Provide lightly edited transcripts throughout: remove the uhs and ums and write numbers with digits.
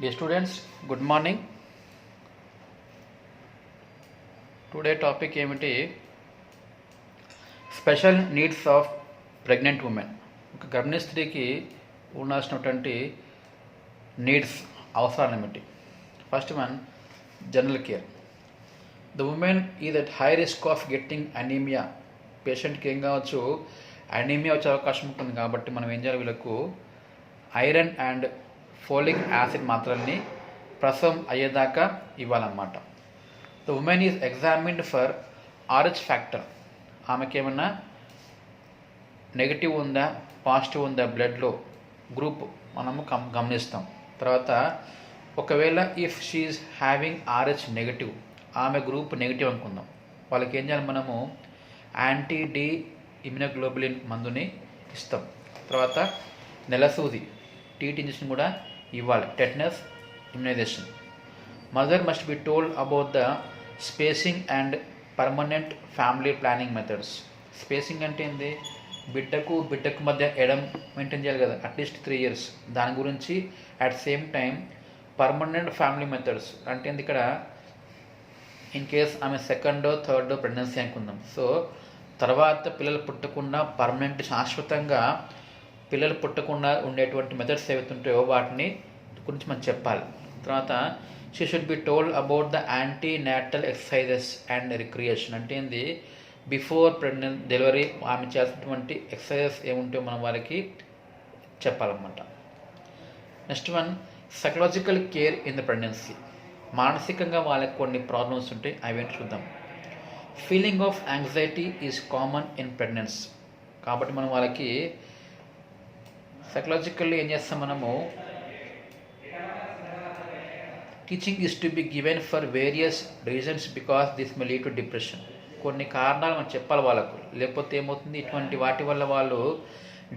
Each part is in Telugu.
Dear students, good morning. Today topic ఏమిటి special needs of pregnant women. ఒక గర్భిణీ స్త్రీకి ఉండాల్సినటువంటి నీడ్స్ అవసరాలు ఏమిటి? First one, general care. The women is at high risk of getting anaemia. పేషెంట్కి ఏం కావచ్చు, అనీమియా వచ్చే అవకాశం ఉంటుంది. కాబట్టి మనం ఏం చేయాలి, వీళ్ళకు ఐరన్ అండ్ ఫోలిక్ యాసిడ్ మాత్రల్ని ప్రసవం అయ్యేదాకా ఇవ్వాలన్నమాట. The women is examined for RH factor. ఆమెకి ఏమన్నా నెగిటివ్ ఉందా, పాజిటివ్ ఉందా, బ్లడ్లో గ్రూప్ మనము గమనిస్తాం. తర్వాత ఒకవేళ if she is having RH negative, ఆమె గ్రూప్ నెగిటివ్ అనుకుందాం, వాళ్ళకి ఏం చేయాలి, మనము యాంటీ-డి ఇమ్యునోగ్లోబులిన్ మందుని ఇస్తాం. తర్వాత నెలసూది టీటీ ఇంజెక్షన్ కూడా ఇవ్వాలి, tetanus immunization. Mother must be told about the spacing and permanent family planning methods. Spacing అంటే ఏంది, బిడ్డకు మధ్య ఎడం మెయింటైన్ చేయాలి కదా, అట్లీస్ట్ 3 years. దాని గురించి at same time permanent family methods అంటే ఏంది, ఇక్కడ ఇన్ కేస్ ఆమె 2nd or 3rd ప్రెగ్నెన్సీ అనుకుందాం. సో తర్వాత పిల్లలు పుట్టకుండా పర్మనెంట్ శాశ్వతంగా పిల్లలు పుట్టకుండా ఉండేటువంటి మెథడ్స్ ఏవైతే ఉంటాయో వాటిని గురించి మనం చెప్పాలి. తర్వాత she should be told about the anti natal exercises and recreation. అంటే ఏంది, బిఫోర్ డెలివరీ ఆమె చేసినటువంటి ఎక్సర్సైజెస్ ఏముంటాయో మనం వాళ్ళకి చెప్పాలన్నమాట. Next one, psychological care in the pregnancy. మానసికంగా వాళ్ళకి కొన్ని ప్రాబ్లమ్స్ ఉంటాయి, అవేంటి చూద్దాం. Feeling of anxiety is common in pregnancy. కాబట్టి మనం వాళ్ళకి సైకలాజికల్లీ ఏం చేస్తాం, మనము teaching is to be given for various reasons because this may lead to depression. కొన్ని కారణాలు మనం చెప్పాలి వాళ్ళకు, లేకపోతే ఏమవుతుంది, ఇటువంటి వాటి వల్ల వాళ్ళు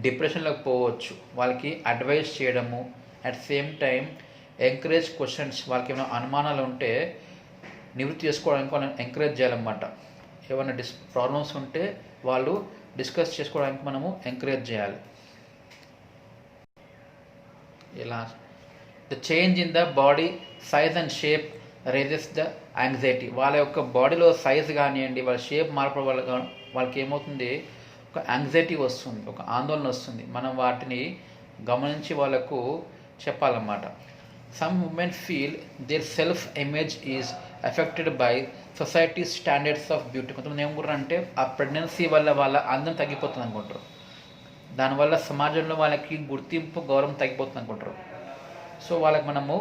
డిప్రెషన్లోకి పోవచ్చు. వాళ్ళకి అడ్వైస్ చేయడము, at same time encourage questions. వాళ్ళకి ఏమైనా అనుమానాలు ఉంటే నివృత్తి చేసుకోవడానికి వాళ్ళని ఎంకరేజ్ చేయాలన్నమాట. ఏమైనా ప్రాబ్లమ్స్ ఉంటే వాళ్ళు డిస్కస్ చేసుకోవడానికి మనము ఎంకరేజ్ చేయాలి. ఇలా the change in the body size and shape raises the anxiety. వాళ్ళ యొక్క బాడీలో సైజ్ కానివ్వండి, వాళ్ళ షేప్ మార్పు వల్ల వాళ్ళకి ఏమవుతుంది, ఒక యాంగ్జైటీ వస్తుంది, ఒక ఆందోళన వస్తుంది. మనం వాటిని గమనించి వాళ్ళకు చెప్పాలన్నమాట. Some women feel their self image is affected by society standards of beauty. కొంతమంది ఏమనుకుంటారు అంటే ఆ ప్రెగ్నెన్సీ వల్ల వాళ్ళ అందం తగ్గిపోతుంది అనుకుంటారు, దానివల్ల సమాజంలో వాళ్ళకి గుర్తింపు, గౌరవం తగ్గిపోతుంది అనుకుంటారు. సో వాళ్ళకి మనము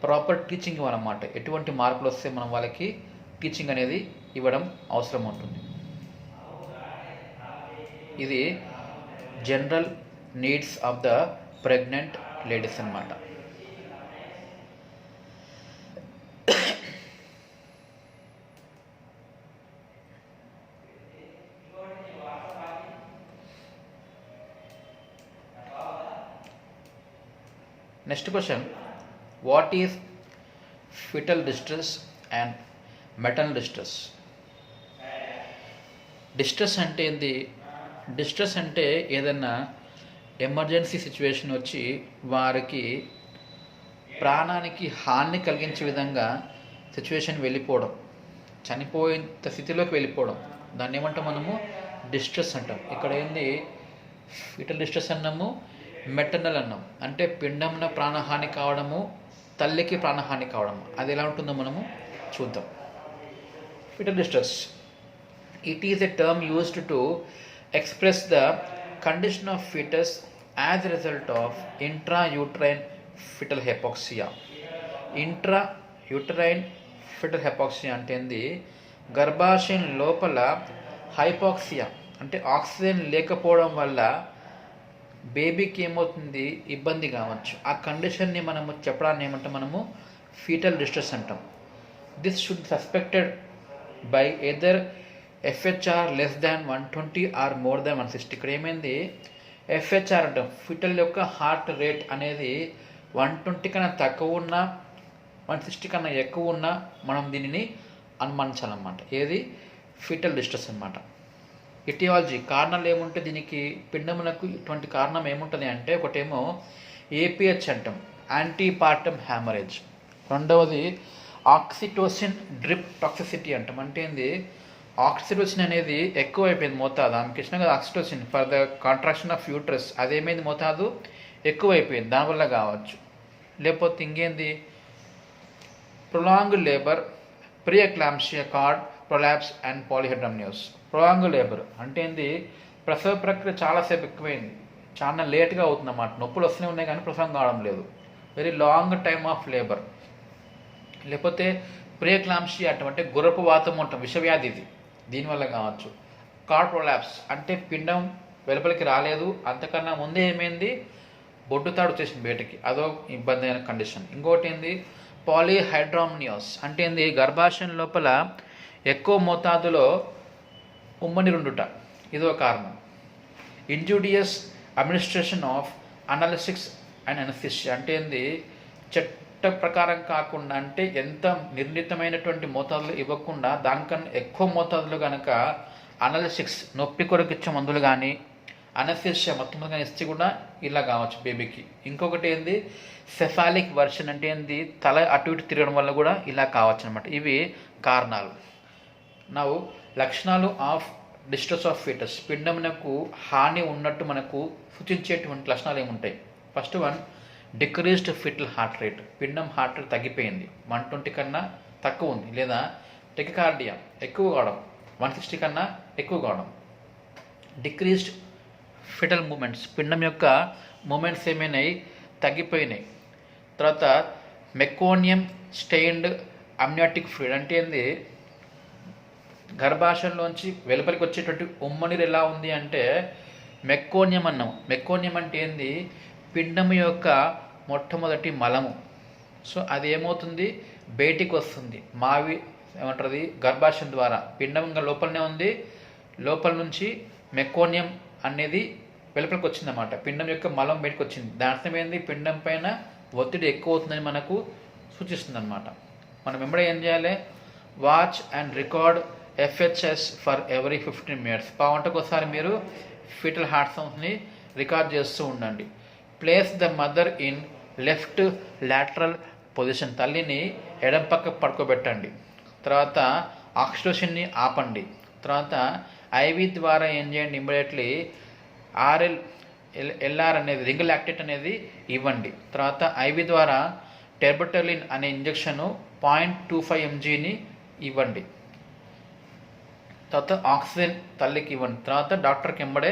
ప్రాపర్ టీచింగ్ ఇవ్వాలన్నమాట. ఎటువంటి మార్పులు వస్తే మనం వాళ్ళకి టీచింగ్ అనేది ఇవ్వడం అవసరం ఉంటుంది. ఇది general needs of the pregnant ladies అన్నమాట. Next question, what is fetal distress and maternal distress? Distress అంటే ఏంది? డిస్ట్రెస్ అంటే ఏదైనా ఎమర్జెన్సీ సిచ్యువేషన్ వచ్చి వారికి ప్రాణానికి హాని కలిగించే విధంగా సిచ్యువేషన్ వెళ్ళిపోవడం, చనిపోయేంత స్థితిలోకి వెళ్ళిపోవడం, దాన్ని ఏమంటాం మనము, డిస్ట్రెస్ అంటాం. ఇక్కడ ఏంది, ఫిటల్ డిస్ట్రెస్ అన్నాము, మెటర్నల్ అన్నాం. అంటే పిండంన ప్రాణహాని కావడము, తల్లికి ప్రాణహాని కావడము. అది ఎలా ఉంటుందో మనము చూద్దాం. Foetal distress, it is a term used to express the condition of foetus as result of intrauterine foetal hypoxia. Intrauterine foetal hypoxia అంటే ఏంది, గర్భాశయం లోపల హైపాక్సియా అంటే ఆక్సిజన్ లేకపోవడం వల్ల బేబీకి ఏమవుతుంది, ఇబ్బంది కావచ్చు. ఆ కండిషన్ని మనము చెప్పడాన్ని ఏమంటాం, మనము ఫీటల్ డిస్ట్రెస్ అంటాం. This should suspected by either FHR less than 120 or more than 160. ఇక్కడ ఏమైంది, FHR అంటాం, ఫిటల్ యొక్క హార్ట్ రేట్ అనేది 120 కన్నా తక్కువ ఉన్నా, 160 కన్నా ఎక్కువ ఉన్నా మనం దీనిని అనుమానించాలన్నమాట. ఏది, ఫీటల్ డిస్ట్రెస్ అన్నమాట. ఇటియాలజీ, కారణాలు ఏముంటే దీనికి, పిండములకు ఇటువంటి కారణం ఏముంటుంది అంటే, ఒకటేమో APH అంటాం, యాంటీపార్టమ్ హ్యామరేజ్. రెండవది ఆక్సిటోసిన్ డ్రిప్ టాక్సిసిటీ అంటాం. అంటే ఏంది, ఆక్సిటోసిన్ అనేది ఎక్కువైపోయింది మోతాదు. ఆమెకి ఇచ్చిన కదా oxytocin for the contraction of uterus, అదేమైంది మోతాదు ఎక్కువైపోయింది, దానివల్ల కావచ్చు. లేకపోతే ఇంకేంది, prolong labour, preeclampsia, cord prolapse and polyhydramnios. Prolong labour అంటే ఏంది, ప్రసవ ప్రక్రియ చాలాసేపు ఎక్కువైంది, చాలా లేట్గా అవుతుంది అన్నమాట. నొప్పులు వస్తూనే ఉన్నాయి కానీ ప్రసవం కావడం లేదు, very long time of labour. లేకపోతే ప్రీఎక్లాంప్సియా అంటే గుర్రపు వాతం ఉంటాం, విషవ్యాధి ఇది, దీనివల్ల కావచ్చు. కార్డ్ ప్రొలాప్స్ అంటే పిండం వెలుపలికి రాలేదు, అంతకన్నా ముందే ఏమైంది, బొడ్డుతాడు చేసింది బయటకి, అదో ఇబ్బంది అయిన కండిషన్. ఇంకోటి ఏంది, పాలిహైడ్రామ్నియోస్ అంటే ఏంది, గర్భాశయం లోపల ఎక్కువ మోతాదులో ఉమ్మనీరుండుట, ఇదో కారణం. ఇంజూడియస్ అడ్మినిస్ట్రేషన్ ఆఫ్ అనాలిసిక్స్ అండ్ అనస్థిషియా అంటే ఏంది, చట్ట ప్రకారం కాకుండా, అంటే ఎంత నిర్ణీతమైనటువంటి మోతాదులు ఇవ్వకుండా దానికన్నా ఎక్కువ మోతాదులు కనుక అనాలిసిక్స్ నొప్పి కొరకు ఇచ్చే మందులు కానీ అనస్థిషియా మొత్తం కానీ ఇస్తే కూడా ఇలా కావచ్చు బేబీకి. ఇంకొకటి ఏంది, సెఫాలిక్ వర్షన్ అంటే ఏంది, తల అటు ఇటు తిరగడం వల్ల కూడా ఇలా కావచ్చు అనమాట. ఇవి కారణాలు. నవ్వు లక్షణాలు ఆఫ్ డిస్ట్రెస్ ఆఫ్ ఫీటస్, పిండమునకు హాని ఉన్నట్టు మనకు సూచించేటువంటి లక్షణాలు ఏముంటాయి. First one, decreased foetal heart rate, పిండం హార్ట్ రేట్ తగ్గిపోయింది, 120 కన్నా తక్కువ ఉంది. లేదా టెకికార్డియా ఎక్కువ కావడం, 160 కన్నా ఎక్కువ కావడం. డిక్రీజ్డ్ ఫిటల్ మూమెంట్స్, పిండం యొక్క మూమెంట్స్ ఏమైనాయి, తగ్గిపోయినాయి. తర్వాత మెకోనియం స్టెయిన్డ్ అమ్నియాటిక్ ఫ్లూయిడ్ అంటే ఏంది, గర్భాశయంలోంచి వెలుపలికి వచ్చేటువంటి ఉమ్మనీరు ఎలా ఉంది అంటే మెకోనియం అన్నాం. మెకోనియం అంటే ఏంది, పిండము యొక్క మొట్టమొదటి మలము. సో అది ఏమవుతుంది, బయటికి వస్తుంది, మావి ఏమంటారు, గర్భాశయం ద్వారా. పిండం ఇంకా లోపలనే ఉంది, లోపల నుంచి మెకోనియం అనేది వెలుపలికి వచ్చిందన్నమాట. పిండం యొక్క మలం బయటకు వచ్చింది. దాని అర్థం ఏంది, పిండం పైన ఒత్తిడి ఎక్కువ అవుతుందని మనకు సూచిస్తుంది అనమాట. మనం వెంబడే ఏం చేయాలి, watch and record FHS for every 15 minutes. పావుగంటకు ఒకసారి మీరు ఫీటల్ హార్ట్ సౌండ్స్ని రికార్డ్ చేస్తూ ఉండండి. Place the mother in left lateral position, తల్లిని ఎడం పక్క పడుకోబెట్టండి. తర్వాత ఆక్సిటోసిన్ని ఆపండి. తర్వాత ఐవి ద్వారా ఏం చేయండి, ఇమ్మీడియట్లీ ఎల్ఆర్ అనేది రింగ్ లాక్టేట్ అనేది ఇవ్వండి. తర్వాత ఐవి ద్వారా టెర్బటలిన్ అనే ఇంజెక్షను 0.25 mgని ఇవ్వండి. తర్వాత ఆక్సిజన్ తల్లికి ఇవ్వండి. తర్వాత డాక్టర్కి వెంబడే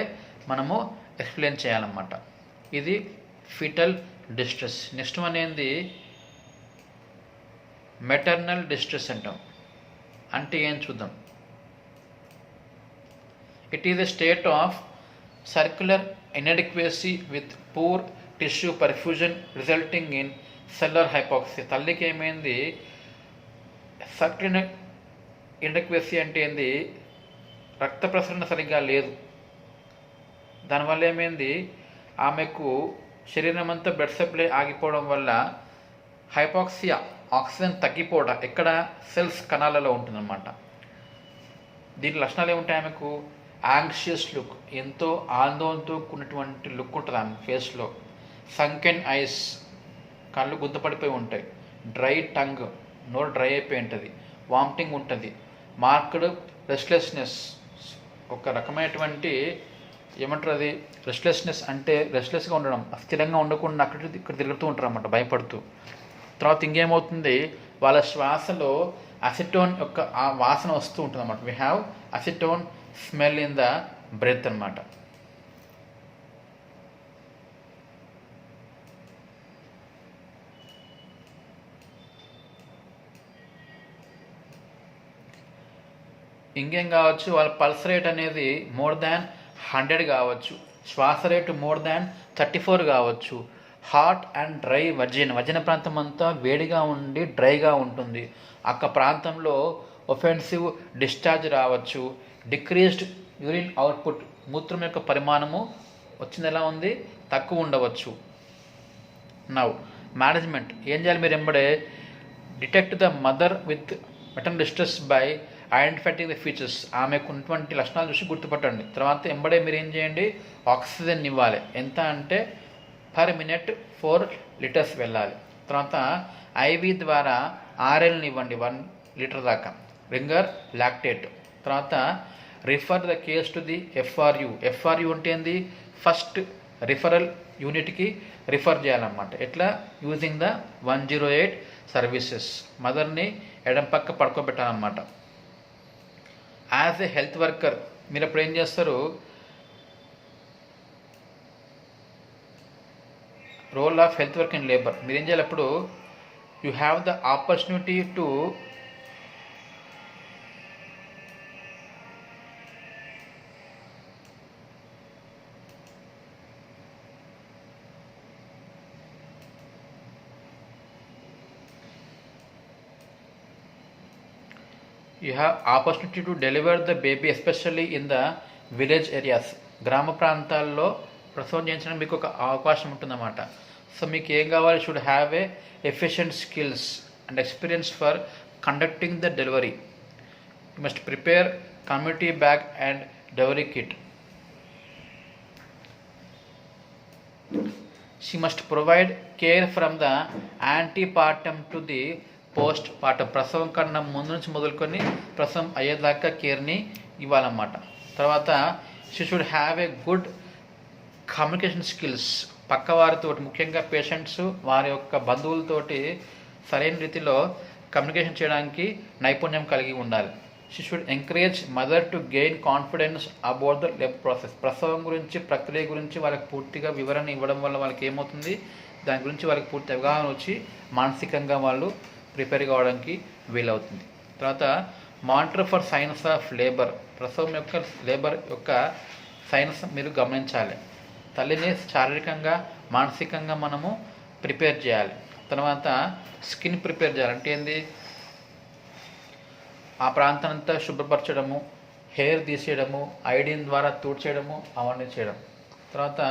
మనము ఎక్స్ప్లెయిన్ చేయాలన్నమాట. ఇది ఫిటల్ డిస్ట్రెస్. నెక్స్ట్ వన్ ఏంది, మెటర్నల్ డిస్ట్రెస్ అంటాం. అంటే ఏం చూద్దాం. It is a state of circular inadequacy with poor tissue perfusion resulting in cellular hypoxia. తల్లికి ఏమైంది, సర్క్యులర్ ఇన్అడిక్వసీ అంటే ఏంది, రక్త ప్రసరణ సరిగ్గా లేదు. దానివల్ల ఏమైంది, ఆమెకు శరీరం అంతా బ్లడ్ సప్లై ఆగిపోవడం వల్ల హైపాక్సియా, ఆక్సిజన్ తగ్గిపోవడం ఎక్కడ, సెల్స్ కణాలలో ఉంటుందన్నమాట. దీని లక్షణాలు ఏముంటాయి, ఆమెకు యాంగ్షియస్ లుక్, ఎంతో ఆందోళనతో కూడినటువంటి లుక్ ఉంటుంది ఆమె ఫేస్లో. సంకెన్ ఐస్, కళ్ళు గుంతపడిపోయి ఉంటాయి. డ్రై టంగ్, నోరు డ్రై అయిపోయి ఉంటుంది. వామిటింగ్ ఉంటుంది. మార్క్డ్ రెస్ట్లెస్నెస్, ఒక రకమైనటువంటి ఏమంటారు అది, రెస్ట్లెస్నెస్ అంటే రెస్ట్లెస్గా ఉండడం, స్థిరంగా ఉండకుండా అక్కడ ఇక్కడ తిరుగుతూ ఉంటారు అన్నమాట భయపడుతూ. తర్వాత ఇంకేమవుతుంది, వాళ్ళ శ్వాసలో అసిటోన్ యొక్క ఆ వాసన వస్తూ ఉంటుంది అన్నమాట. We have acetone smell in the breath అన్నమాట. ఇంకేం కావచ్చు, వాళ్ళ పల్స్ రేట్ అనేది మోర్ దాన్ 100 కావచ్చు. శ్వాస రేటు మోర్ దాన్ 34 కావచ్చు. హాట్ అండ్ డ్రై వజన ప్రాంతం అంతా వేడిగా ఉండి డ్రైగా ఉంటుంది. అక్క ప్రాంతంలో ఒఫెన్సివ్ డిశ్చార్జ్ రావచ్చు. డిక్రీజ్డ్ యూరిన్ అవుట్పుట్, మూత్రం యొక్క పరిమాణము వచ్చింది ఎలా ఉంది, తక్కువ ఉండవచ్చు. నవ్ మేనేజ్మెంట్ ఏం చేయాలి, మీరు ఎంబడే detect the mother with maternal distress by identifying the features, ఆమెకు ఉన్నటువంటి లక్షణాలు చూసి గుర్తుపట్టండి. తర్వాత ఎంబడే మీరు ఏం చేయండి, ఆక్సిజన్ ఇవ్వాలి. ఎంత అంటే పర్ మినిట్ 4 లీటర్స్ వెళ్ళాలి. తర్వాత ఐవి ద్వారా ఆర్ఎల్ని ఇవ్వండి 1 లీటర్ దాకా, రింగర్ లాక్టేట్. తర్వాత refer the case to the FRU. FRU అంటే ఏంది? ఫస్ట్ రిఫరల్ యూనిట్కి రిఫర్ చేయాలన్నమాట. ఎట్లా? Using the 108 services. మదర్ని ఎడం పక్క పడుకోబెట్టాలన్నమాట. యాజ్ ఏ హెల్త్ వర్కర్ మీరు అప్పుడు ఏం చేస్తారు? Role of health work in labour మీరు ఏం చేయాలి? అప్పుడు you have the opportunity to deliver the baby especially in the village areas. గ్రామ ప్రాంతాల్లో ప్రసవం చేయించడానికి మీకు ఒక అవకాశం ఉంటుందన్నమాట. సో మీకు ఏం కావాలి? Should have a efficient skills and experience for conducting the delivery. You must prepare community bag and delivery kit. She must provide care from the antepartum to the post partum. ప్రసవం కన్నా ముందు నుంచి మొదలుకొని ప్రసవం అయ్యేదాకా కేర్ని ఇవ్వాలన్నమాట. తర్వాత she should have a good communication skills. పక్క వారితో, ముఖ్యంగా పేషెంట్స్ వారి యొక్క బంధువులతోటి సరైన రీతిలో కమ్యూనికేషన్ చేయడానికి నైపుణ్యం కలిగి ఉండాలి. She should encourage mother to gain confidence about the labour process. ప్రసవం గురించి, ప్రక్రియ గురించి వాళ్ళకి పూర్తిగా వివరణ ఇవ్వడం వల్ల వాళ్ళకి ఏమవుతుంది? దాని గురించి వాళ్ళకి పూర్తి అవగాహన వచ్చి మానసికంగా వాళ్ళు ప్రిపేర్ కావడానికి వీలవుతుంది. తర్వాత monitor for science of labour. ప్రసవం యొక్క లేబర్ యొక్క సైన్స్ మీరు గమనించాలి. తల్లిని శారీరకంగా, మానసికంగా మనము ప్రిపేర్ చేయాలి. తర్వాత స్కిన్ ప్రిపేర్ చేయాలి. అంటే ఏంది? ఆ ప్రాంతానంతా శుభ్రపరచడము, హెయిర్ తీసేయడము, ఐడిన్ ద్వారా తూడ్చేయడము, అవన్నీ చేయడం. తర్వాత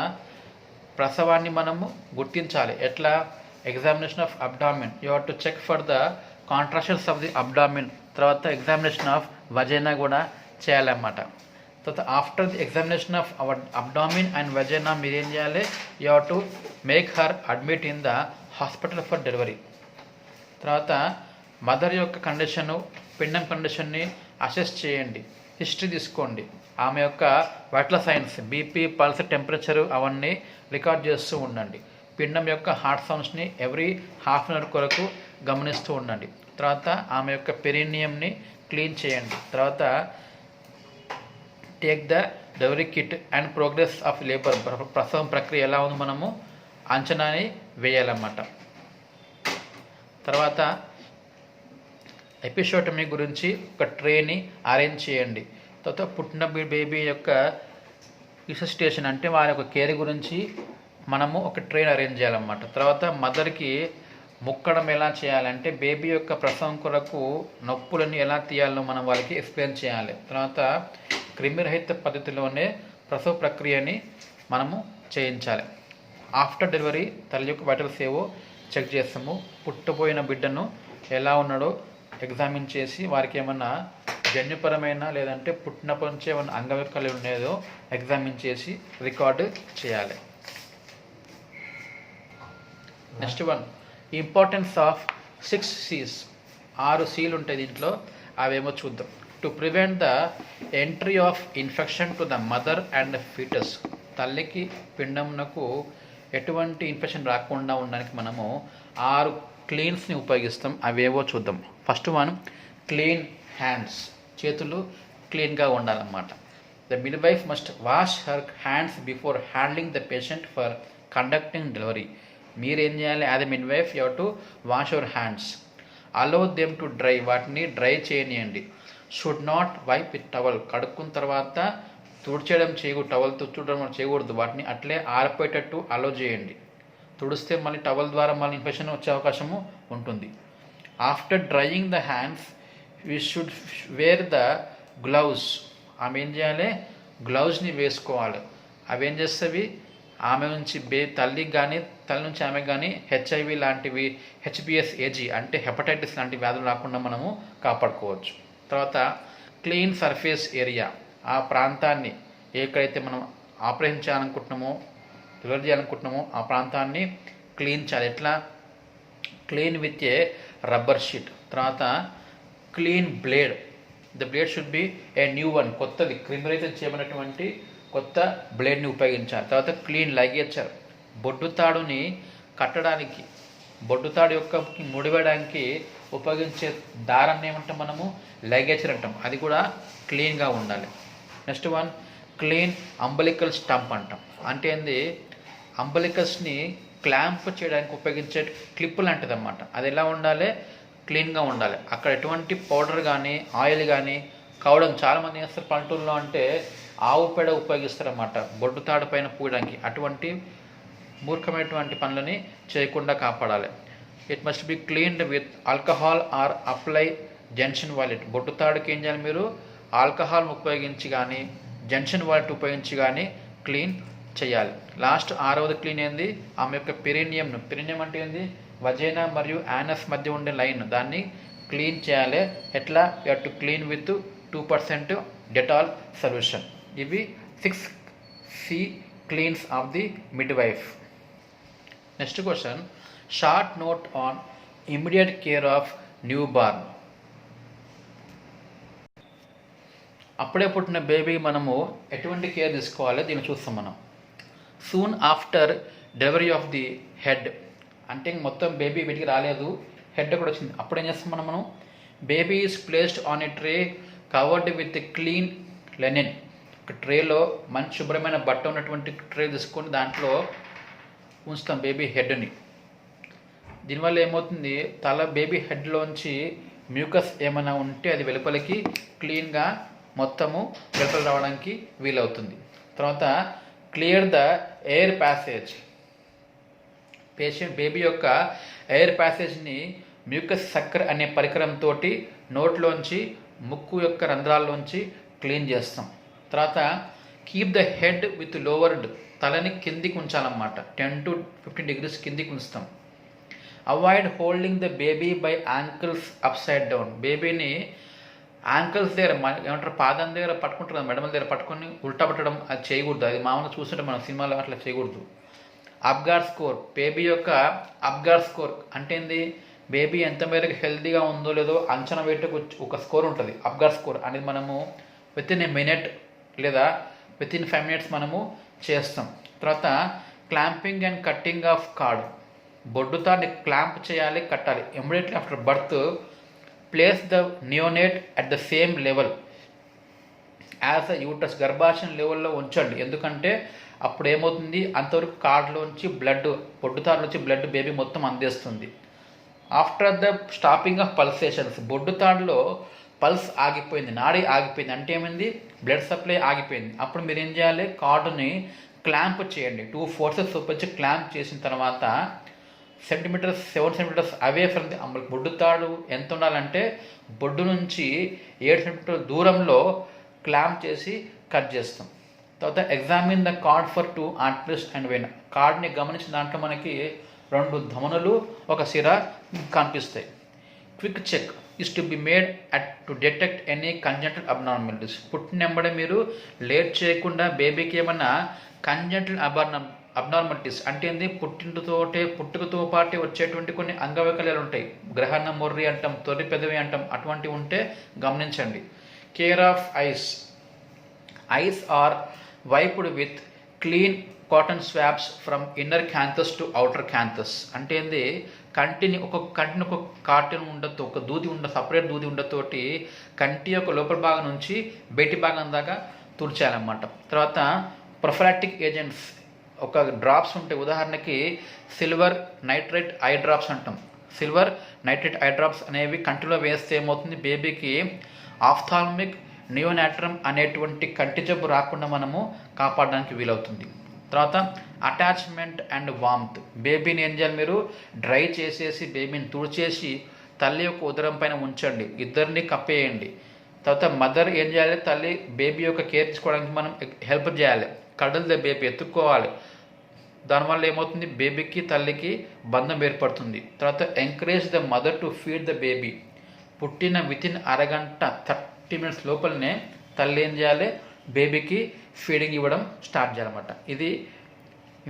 ప్రసవాన్ని మనము గుర్తించాలి. ఎట్లా? Examination of abdomen. You have to check for the contractions of the abdomen. తర్వాత ఎగ్జామినేషన్ ఆఫ్ వజైనా కూడా చేయాలన్నమాట. తర్వాత after the examination of our abdomen and vagina మీరు ఏం చేయాలి? You have to make her admit in the hospital for delivery. తర్వాత మదర్ యొక్క కండిషను, పిండం కండిషన్ని అసెస్ చేయండి, హిస్టరీ తీసుకోండి. ఆమె యొక్క vital signs, BP, pulse, temperature అవన్నీ రికార్డ్ చేస్తూ ఉండండి. పిండం యొక్క heart సౌండ్స్ని every half an hour కొరకు గమనిస్తూ ఉండండి. తర్వాత ఆమె యొక్క పెరినియంని క్లీన్ చేయండి. తర్వాత take the delivery kit and progress of labour. ప్రసవం ప్రక్రియ ఎలా ఉంది మనము అంచనాని వేయాలన్నమాట. తర్వాత ఎపిషోటమీ గురించి ఒక ట్రేని అరేంజ్ చేయండి. తర్వాత పుట్టిన బేబీ యొక్క రిససిటేషన్ అంటే వారి యొక్క కేర్ గురించి మనము ఒక ట్రైన్ అరేంజ్ చేయాలన్నమాట. తర్వాత మదర్కి ముక్కడం ఎలా చేయాలంటే బేబీ యొక్క ప్రసవం కొరకు నొప్పులని ఎలా తీయాలో మనం వాళ్ళకి ఎక్స్ప్లెయిన్ చేయాలి. తర్వాత క్రిమిరహిత పద్ధతిలోనే ప్రసవ ప్రక్రియని మనము చేయించాలి. ఆఫ్టర్ డెలివరీ తల్లి యొక్క వైటల్స్ ఏవో చెక్ చేస్తాము. పుట్టబోయిన బిడ్డను ఎలా ఉన్నాడో ఎగ్జామిన్ చేసి వారికి ఏమన్నా జన్యుపరమైన లేదంటే పుట్టినప్పటి నుంచి ఏమైనా అంగవైకల్యం ఉండేదో ఎగ్జామిన్ చేసి రికార్డు చేయాలి. Next one, importance of 6 C's. 6 C'లు ఉంటాయి దీంట్లో, అవేమో చూద్దాం. To prevent the entry of infection to the mother and foetus. తల్లికి పిండంనకు ఎటువంటి ఇన్ఫెక్షన్ రాకుండా ఉండడానికి మనము 6 క్లీన్స్ని ఉపయోగిస్తాం. అవేవో చూద్దాం. First one, clean hands. చేతులు క్లీన్గా ఉండాలన్నమాట. The midwife must wash her hands before handling the patient for conducting delivery. మీరేం చేయాలి? As a midwife you have to wash your hands. Allow them to dry. వాటిని డ్రై చేయనియండి. Should not wipe with towel. కడుక్కున్న తర్వాత తుడిచేయడం చేయకూడదు, టవల్తో తుడడం చేయకూడదు. వాటిని అట్లే ఆరిపోయేటట్టు అలో చేయండి. తుడిస్తే మళ్ళీ టవల్ ద్వారా మళ్ళీ ఇన్ఫెక్షన్ వచ్చే అవకాశము ఉంటుంది. After drying the hands we should wear the gloves. ఆమె ఏం చేయాలి? గ్లౌజ్ని వేసుకోవాలి. అవి ఏం చేస్తావి? ఆమె నుంచి తల్లికి కానీ తల్లి నుంచి ఆమెకు కానీ హెచ్ఐవి లాంటివి, హెచ్బిఎస్ ఏజీ అంటే హెపటైటిస్ లాంటి వ్యాధులు రాకుండా మనము కాపాడుకోవచ్చు. తర్వాత క్లీన్ సర్ఫేస్ ఏరియా. ఆ ప్రాంతాన్ని ఎక్కడైతే మనం ఆపరేషన్ చేయాలనుకుంటున్నామో డెలివరీ చేయాలనుకుంటున్నామో ఆ ప్రాంతాన్ని క్లీన్ చేయాలి. ఎట్లా? Clean with a rubber sheet. తర్వాత clean blade. The blade should be a new one, కొత్తది క్రిమిరైజర్ చేయబడినటువంటి కొత్త బ్లేడ్ని ఉపయోగించాలి. తర్వాత క్లీన్ లగేజర్. బొడ్డు తాడుని కట్టడానికి, బొడ్డు తాడు యొక్క ముడివేయడానికి ఉపయోగించే దారాన్ని ఏమంటాం మనము? లగేజర్ అంటాం. అది కూడా క్లీన్గా ఉండాలి. Next one clean umbilical stump అంటాం. అంటే ఏంది? అంబలికల్స్ని క్లాంప్ చేయడానికి ఉపయోగించే క్లిప్ లాంటిది అన్నమాట. అది ఎలా ఉండాలి? క్లీన్గా ఉండాలి. అక్కడ ఎటువంటి పౌడర్ కానీ ఆయిల్ కానీ కావడం చాలామంది చేస్తారు పల్లెటూరులో, అంటే ఆవు పేడ ఉపయోగిస్తారన్నమాట బొడ్డు తాడు పైన పూయడానికి. అటువంటి మూర్ఖమైనటువంటి పనులని చేయకుండా కాపాడాలి. It must be cleaned with alcohol or apply gentian violet. బొడ్డు తాడుకి ఏం చేయాలి మీరు? ఆల్కహాల్ని ఉపయోగించి కానీ జెన్షన్ వాలెట్ ఉపయోగించి కానీ క్లీన్ చేయాలి. లాస్ట్ 6వది క్లీన్ ఏంది? ఆమె యొక్క పెరినియంను. పెరినియం అంటే ఏంది? వజైనా మరియు యానస్ మధ్య ఉండే లైన్, దాన్ని క్లీన్ చేయాలి. ఎట్లా? You have to clean with 2% Dettol solution. ఇవి 6 C cleans of the mid wife. Next question, short note on immediate care of new born. అప్పుడే పుట్టిన బేబీ మనము ఎటువంటి కేర్ తీసుకోవాలి దీన్ని చూస్తాం మనం. Soon after delivery of the head, అంటే మొత్తం బేబీ వీటికి రాలేదు, హెడ్ కూడా వచ్చింది. అప్పుడు ఏం చేస్తాం మనం? Baby is placed on a tray covered with clean linen. ఒక ట్రేలో మంచి శుభ్రమైన బట్ట ఉన్నటువంటి ట్రే తీసుకొని దాంట్లో ఉంచుతాం బేబీ హెడ్ని. దీనివల్ల ఏమవుతుంది? బేబీ హెడ్లోంచి మ్యూకస్ ఏమైనా ఉంటే అది వెలుపలికి క్లీన్గా మొత్తము వెలుపల రావడానికి వీలవుతుంది. తర్వాత clear the air passage. Baby యొక్క ఎయిర్ ప్యాసేజ్ని మ్యూకస్ సక్కర్ అనే పరికరంతో నోట్లోంచి ముక్కు యొక్క రంధ్రాల్లోంచి క్లీన్ చేస్తాం. తర్వాత keep the head with lowered, తలని కిందికి ఉంచాలన్నమాట. 10 to 15 degrees కిందికి ఉంచుతాం. Avoid holding the baby by ankles upside down. బేబీని యాంకిల్స్ దగ్గర ఏమంటారు, పాదం దగ్గర పట్టుకుంటారు, మెడమల దగ్గర పట్టుకొని ఉల్టా పట్టడం అది చేయకూడదు. అది మామూలుగా చూస్తుంటే మనం సినిమాలో అట్లా చేయకూడదు. Apgar score. బేబీ యొక్క అబ్గార్ స్కోర్ అంటే ఏంది? బేబీ ఎంత మేరకు హెల్తీగా ఉందో లేదో అంచనా వేయటకు ఒక స్కోర్ ఉంటుంది. అబ్గార్ స్కోర్ అనేది మనము వితిన్ ఏ మినిట్ లేదా వితిన్ 5 minutes మనము చేస్తాం. తర్వాత clamping and cutting of cord. బొడ్డుతాన్ని క్లాంప్ చేయాలి, కట్టాలి. Immediately after birth place the neonate at the same level as a uterus. గర్భాశయం లెవెల్లో ఉంచండి. ఎందుకంటే అప్పుడు ఏమవుతుంది? అంతవరకు కార్డ్లోంచి బ్లడ్, బొడ్డుతాడులోంచి బ్లడ్ బేబీ మొత్తం అందేస్తుంది. After the stopping of pulsations. బొడ్డుతాడులో పల్స్ ఆగిపోయింది, నాడి ఆగిపోయింది, అంటే ఏమైంది? బ్లడ్ సప్లై ఆగిపోయింది. అప్పుడు మీరు ఏం చేయాలి? కార్డుని క్లాంప్ చేయండి. 2 forces ఉపయోగించి క్లాంప్ చేసిన తర్వాత 7 centimeters అవే ఫ్రమ్ ది అంబల్. బొడ్డు తాడు ఎంత ఉండాలంటే బొడ్డు నుంచి 7 centimeters దూరంలో క్లాంప్ చేసి కట్ చేస్తాం. తర్వాత examine the cord for 2 arteries and vein. కార్డ్ని గమనించిన దాంట్లో మనకి 2 ధమనులు ఒక సిర కనిపిస్తాయి. Quick check is to be made to detect any congenital abnormalities. పుట్టినెంబడే మీరు లేట్ చేయకుండా బేబీకి ఏమన్నా congenital అబ్నార్మాలిటీస్ అంటే ఏంది? పుట్టుకతో పాటే వచ్చేటువంటి కొన్ని అంగవైకల్యాలు ఉంటాయి. గ్రహణ మొర్రి అంటాం, తొలి పెదవి అంటాం, అటువంటివి ఉంటే గమనించండి. Care of eyes. Eyes are wiped with clean cotton swabs from inner canthus to outer canthus. అంటే ఏంది? కంటిని ఒక్కొక్క కాటన్ ఉండతో, ఒక దూది సపరేట్ దూది ఉండతోటి కంటి యొక్క లోపల భాగం నుంచి బయటి భాగం దాకా తుడిచేయాలన్నమాట. తర్వాత ప్రొఫిలాక్టిక్ ఏజెంట్స్ ఒక డ్రాప్స్ ఉంటాయి. ఉదాహరణకి సిల్వర్ నైట్రేట్ ఐ డ్రాప్స్ అంటాం. సిల్వర్ నైట్రేట్ ఐ డ్రాప్స్ అనేవి కంటిలో వేస్తే ఏమవుతుంది? బేబీకి ఆఫ్థాల్మిక్ నియోనాట్రమ్ అనేటువంటి కంటి జబ్బు రాకుండా మనము కాపాడడానికి వీలవుతుంది. తర్వాత అటాచ్మెంట్ అండ్ వామ్త్. బేబీని ఏం చేయాలి? మీరు డ్రై చేసేసి బేబీని తుడిచేసి తల్లి యొక్క ఉదరం పైన ఉంచండి, ఇద్దరిని కప్పేయండి. తర్వాత మదర్ ఏం చేయాలి? తల్లి బేబీ యొక్క కేర్ తీసుకోవడానికి మనం హెల్ప్ చేయాలి. కడల్ ద బేబీ, ఎత్తుక్కోవాలి. దానివల్ల ఏమవుతుంది? బేబీకి తల్లికి బంధం ఏర్పడుతుంది. తర్వాత encourage the mother to feed the baby. పుట్టిన వితిన్ అరగంట 30 minutes లోపలనే తల్లి ఏం చేయాలి? బేబీకి ఫీడింగ్ ఇవ్వడం స్టార్ట్ చేయాలన్నమాట. ఇది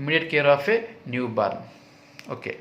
immediate care of a new born. Okay.